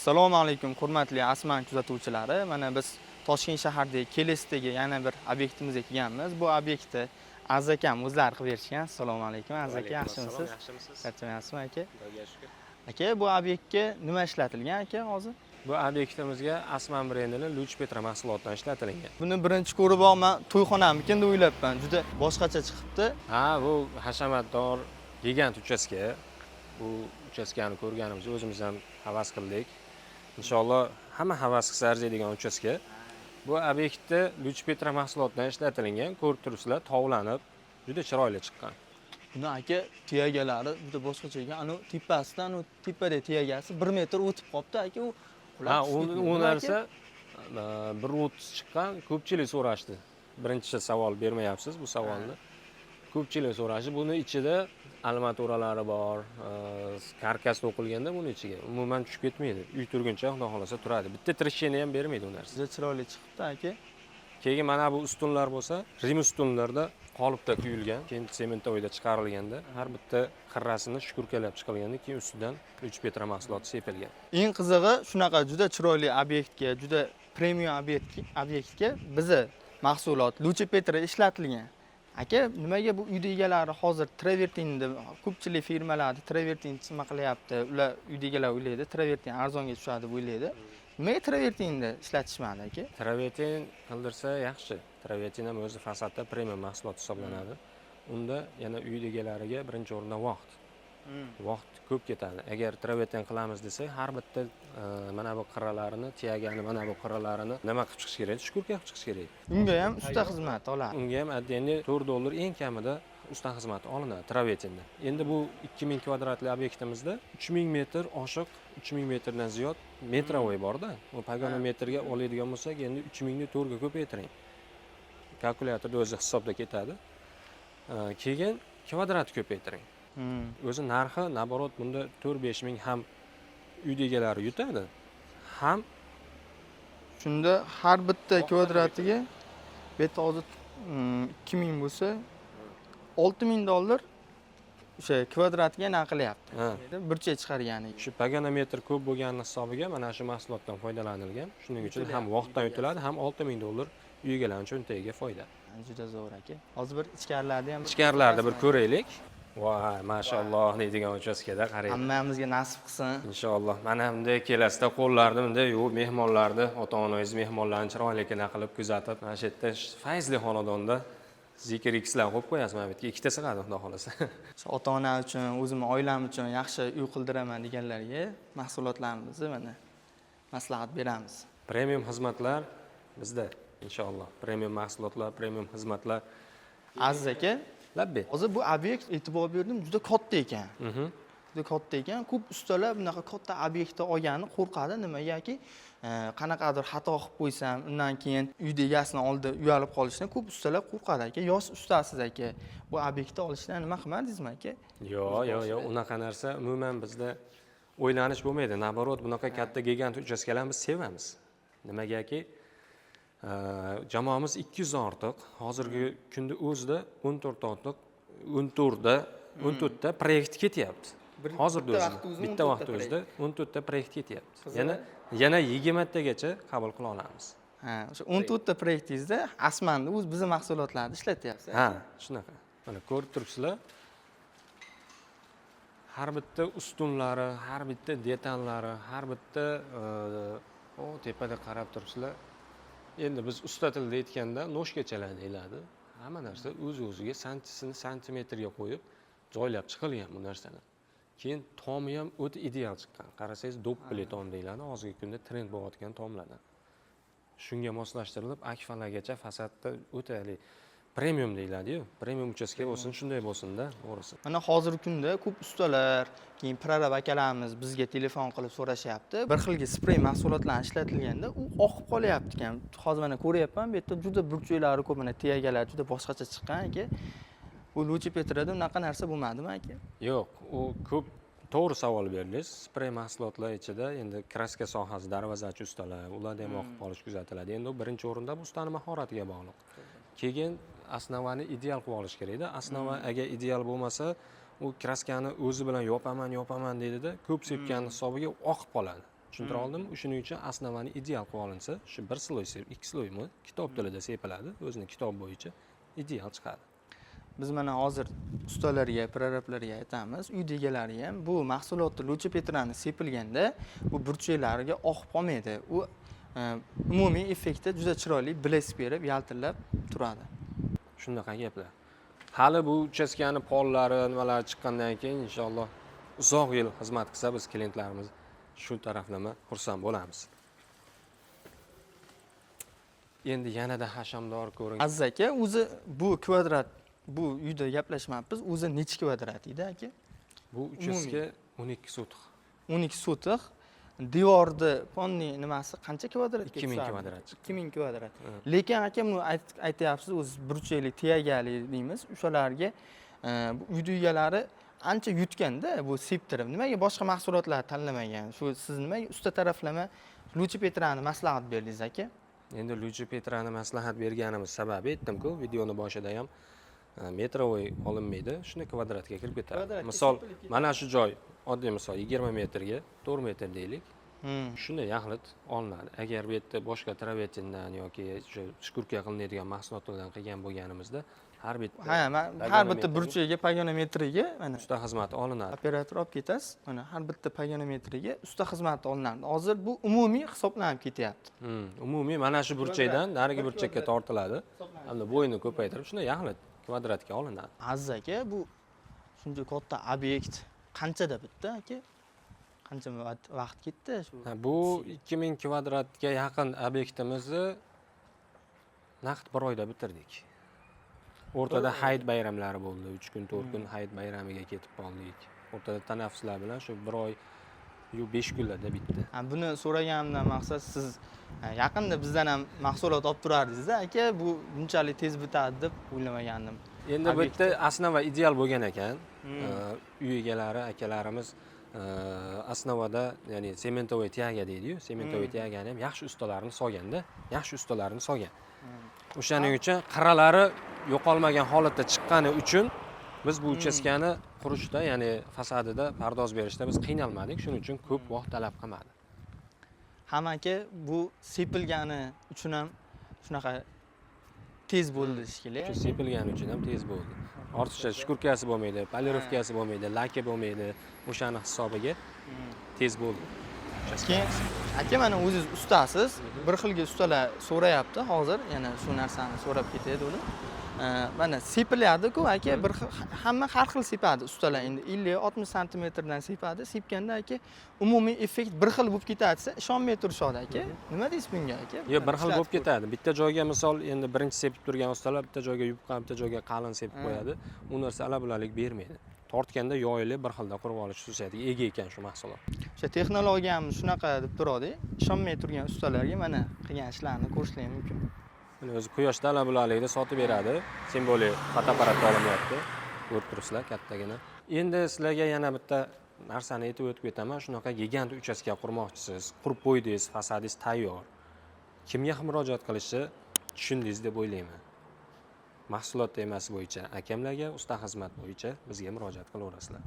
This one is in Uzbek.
Assalomu alaykum, hurmatli Asman kuzatuvchilari. Mana biz Toshkent shahridagi Kelesdagi yana bir obyektimizga kelganmiz. Bu obyektni Aziz akam o'zlari qilib berishgan. Assalomu alaykum, Aziz aka, yaxshimisiz? Yaxshimisiz? Charchamayapsizmi aka? Xudoga shukr. Aka, bu obyektga nima ishlatilgan aka hozir? Bu obyektimizga Asman brendining Luch Petra mahsulotlari ishlatilgan. Buni birinchi ko'rib olman, to'yxonamikin deb o'ylabman. Juda boshqacha chiqibdi. Ha, bu hashamatdor gigant uchastka. Bu uchastkani ko'rganimiz o'zimiz ham havas qildik. Inshaalloh hamma havas qilsa arziydigan uchastka. Bu obyektda Luch Petra mahsulotlari ishlatilgan. Ko'rib turibsizlar, tovlanib, juda chiroyli chiqqan. Buni aka tuyagalari juda boshqacha ekan. Anu tepasidan, anu tepada tuyagasi 1 metr o'tib qopti aka. Ha, u narsa bir o't chiqqan, ko'pchilik so'rashdi. Birinchi savol bermayapsiz bu savolni. Ko'pchilik so'rashdi. Buni ichida armaturalari bor, karkas to'qilganda buni ichiga umuman tushib ketmaydi. Uy turguncha xudo xolasa turadi. Bitta trishchini ham bermaydi u narsa. Juda chiroyli chiqibdi aka. Keyin mana bu ustunlar bo'lsa, Rim ustunlarda qolipda quyilgan, keyin sementoyda chiqarilganda har bitta qirrasini shukurkalab chiqilganda, keyin ustidan 3 petra mahsuloti sepilgan. Eng qizig'i shunaqa juda chiroyli obyektga, juda premium obyektga bizi mahsulot Luch Petra ishlatilgan. Aka, nimaga bu uyda egalari hozir travertinni ko'pchilik firmalarda travertin nima qilyapti? Ular uyda egalar o'ylaydi, travertin arzonga tushadi deb o'ylaydi. Nimaga travertinni ishlatishmadi aka? Travertin qildirsa yaxshi. Travertin ham o'zi fasadda premium mahsulot hisoblanadi. Unda yana uy egalariga birinchi o'rinda vaqt. Vaqt ko'p ketadi. Agar travertin qilamiz desak, har bitta mana bu qirralarini, tiyagani mana bu qirralarini nima qilib chiqish kerak? Shukurka qilib chiqish kerak. Unga ham usta xizmat oladi. Unga ham atdeni $4 eng kamida usta xizmati olinadi travertinda. Endi bu 2000 kvadratli obyektimizda 3000 metr oshiq, 3000 metrdan ziyod metrovoy bor-da. U paganometrga oladigan bo'lsak, endi 3000 ni 4 ga ko'paytiring. Kalkulyatorda o'zi hisobda ketadi. Keyin kvadrat ko'paytiring. O'zi narxi naborot bunda 4-5 ming ham uy egalari yutadi. Ham Shunda har bitta kvadratiga bu yerda hozir 2000 bo'lsa $6000 o'sha kvadratiga naqilyapti. Burcha chiqargani. Shu paganometr ko'p bo'lgani hisobiga mana shu mahsulotdan foydalanilgan. Shuning uchun ham vaqtdan yutiladi, ham $6000 uy egalarining cho'ntagiga foyda. Juda zo'r aka. Hozir bir ichkarilarda ham ichkarilarda bir ko'raylik. Voy, mashalloh deydigan uchastkada qarang. Hammamizga nasib qilsin. Inshaalloh. Mana bunday kelasida qo'llarni bunday yuvib mehmonlarni, ota-onangiz mehmonlarni chiroyligina qilib kuzatib, mana shu yerda fayzli xonadonda zikr xlar qo'yib qo'yasiz. Mana bu yerga ikkita sig'adi, xudo xolasa. Ota-ona uchun, o'zim oilam uchun yaxshi uy qildiraman deganlarga mahsulotlarimizni mana maslahat beramiz. Premium xizmatlar bizda inshaalloh. Premium mahsulotlar, premium xizmatlar. Aziz aka, labbi. Hozir bu obyekt e'tibor berdim, juda katta ekan. Juda katta ekan. Ko'p ustalar bunaqa katta obyektni olgani qo'rqadi. Nimagaki, qanaqadir xato qilib qo'ysam, undan keyin uyda egasini oldida uyalib qolishdan ko'p ustalar qo'rqadi aka. Yosh ustasiz aka. Bu obyektni olishdan nima qilmadingizmi aka? Yo'q, unaqa narsa umuman bizda o'ylanish bo'lmaydi. Naborot, bunaqa katta gigant uchastkalarni biz sevamiz. Nimagaki, jamoamiz 200 ortiq, hozirgi kunda o'zida 14 ta proyekt ketyapti. Hozirda o'zida bitta vaqt o'zida 14 ta proyekt ketyapti. Yana 20 tagacha qabul qila olamiz. Ha, o'sha 14 ta proyektingizda Asmanni o'z bizning mahsulotlarni ishlatyapsiz. Ha, shunaqa. Mana ko'rib turibsizlar. Har bitta ustunlari, har bitta detallari, har bitta tepada qarab turibsizlar. Endi biz usta tilida aytganda noshkachalar deyiladi. Hamma narsa o'z-o'ziga santimetrga qo'yib joylab chiqilgan bu narsalar. Keyin tomi ham o'ta ideal chiqqan. Qarasangiz doppli tom deyiladi, hozirgi kunda trend bo'layotgan tomlardan. Shunga moslashtirilib akfalargacha fasadda o'ta premium deyiladi-yu. Premium uchastka bo'lsin, shunday bo'lsin-da, to'g'risi. Mana hozirgi kunda ko'p ustalar, keyin prorab akalarimiz bizga telefon qilib so'rashyapti. Bir xilga spray mahsulotlar ishlatilganda u oqib qolyapti ekan. Hozir mana ko'ryapman, bu yerda juda burchaklari ko'p, mana tiyagalar juda boshqacha chiqqan aka. Bu Luch Petrada unaqa narsa bo'lmadimi aka? Yo'q, u ko'p to'g'ri savol berdingiz. Spray mahsulotlar ichida endi kraska sohasi darvozachi ustalar, ularda ham oqib qolish kuzatiladi. Endi birinchi o'rinda bu ustaning mahoratiga bog'liq. Keyin osnovani ideal qilib olish kerak-da. Osnova agar ideal bo'lmasa, u kraskani o'zi bilan yopaman deydi-da, ko'p sepgan hisobiga oqib qoladi. tushuntira oldimmi? Shuning uchun osnovani ideal qilib olinsa, shu 1 sloy, 2 sloymi kitob tilida sepiladi, o'zini kitob bo'yicha ideal chiqadi. Biz mana hozir ustalarga, prorablarga aytamiz, uyda egalari ham bu mahsulotni luchi petrani sepilganda bu burchaklariga oqib qolmaydi. U umumiy effektda juda chiroyli blesk berib, yaltillab turadi. Shunaqa gaplar. Hali bu uchastkani pollari, nimalar chiqqandan keyin inshaalloh uzoq yil xizmat qilsa biz klientlarimiz shu taraflama xursand bo'lamiz. Endi yanada hashamdor ko'ring. Aziz aka, o'zi bu kvadrat, bu uyda gaplashmayapmiz, o'zi necha kvadrat edi aka? Bu uchastka 12 sotix. 12 sotix. Devorni ponni nimasi qancha kvadratga 2000 kvadrat. 2000 kvadrat. Lekin aka, buni aytyapsiz, o'zi burchakli, teyagali deymiz. O'shalarga uyda egalari ancha yutganda bu septirib. Nimaga boshqa mahsulotlar tanlamagan? Shu siz nimaga usta taraflama luchi petrani maslahat berdingiz aka? Endi luchi petrani maslahat berganimiz sababi aytdim-ku, videoni boshida ham metrovoy olinmaydi, shuni kvadratga kirib ketadi. Misol, mana shu joy, oddiy misol 20 metrga 4 metr deylik. Shunday yaxlit olinadi. Agar bu yerda boshqa travertindan yoki shu shkurka qilinadigan mahsulotlardan qilgan bo'lganimizda har bitta burchagiga paganometriga mana usta xizmati olinadi. Operator olib ketasiz. Mana har bitta paganometriga usta xizmati olinadi. Hozir bu umumiy hisoblanib ketyapti. Umumiy mana shu burchakdan narigi burchakka tortiladi. Hamda bo'yini ko'paytirib shunday yaxlit kvadratga olinadi. Aziz aka, bu shuncha katta obyekt qanchada bitta aka? Qancha vaqt ketdi shu? Bu 2000 kvadratga yaqin obyektimizni naqd 1 oyda bitirdik. O'rtada hayit bayramlari bo'ldi. 3 kun, 4 kun hayit bayramiga ketib qoldik. O'rtada tanaffuslar bilan shu 1 oy 5 kunlarda bitdi. Buni so'raganimdan maqsad, siz yaqinda bizdan ham mahsulot olib turardingiz aka, bu bunchalik tez bitadi deb o'ylamagandim. Endi bu yerda asnova ideal bo'lgan ekan. Uy egalari, akalarimiz asnovada, ya'ni sementovoy tiyaga deydi-yu, sementovoy tiyagani ham yaxshi ustalarni solgan. O'shaning uchun qirralari yo'qolmagan holatda chiqqani uchun biz bu uchastkani qurishda, ya'ni fasadida pardoz berishda biz qiynalmadik. Shuning uchun ko'p vaqt talab qilmadi. Ham aka, bu sepilgani uchun ham shunaqa tez bo'ldi shekilli. Shu sepilgani uchun ham tez bo'ldi. Ortiqcha shkurkasi bo'lmaydi, polirovkasi bo'lmaydi, laki bo'lmaydi. O'shani hisobiga tez bo'ldi. Keyin aka, mana o'zingiz ustasiz, bir xilga ustalar so'rayapti hozir, yana shu narsani so'rab ketadi ular. Mana sepilyapti-ku aka, bir hamma har xil sepadi ustalar. Endi 50-60 santimetrdan sepadi. Sepganda aka, umumiy effekt bir xil bo'lib ketadi-sa, ishonmay turishadi aka. Nima deysiz bunga aka? Yo'q, bir xil bo'lib ketadi. Bitta joyga misol endi birinchi sepib turgan ustalar bitta joyga yupqa, bitta joyga qalin sepib qo'yadi. U narsa alabulalik bermaydi. Tortganda yoyilib bir xilda qurib olish xususiyatiga ega ekan shu mahsulot. O'sha texnologiyamiz shunaqa deb turadi. Ishonmay turgan ustalarga mana qilgan ishlarni ko'rishlar mumkin. Mana o'zi quyoshda alabulalikda sotib beradi. Simbolik fotoapparat olinyapti. Ko'rib turibsizlar kattagina. Endi sizlarga yana bitta narsani aytib o'tib ketaman. Shunaqa gigant uchastka qurmoqchisiz, qurib qo'ydingiz, fasadingiz tayyor. Kimga murojaat qilishni tushundingiz deb o'ylayman. Mahsulot temasi bo'yicha akamlarga, usta xizmat bo'yicha bizga murojaat qilaverasizlar.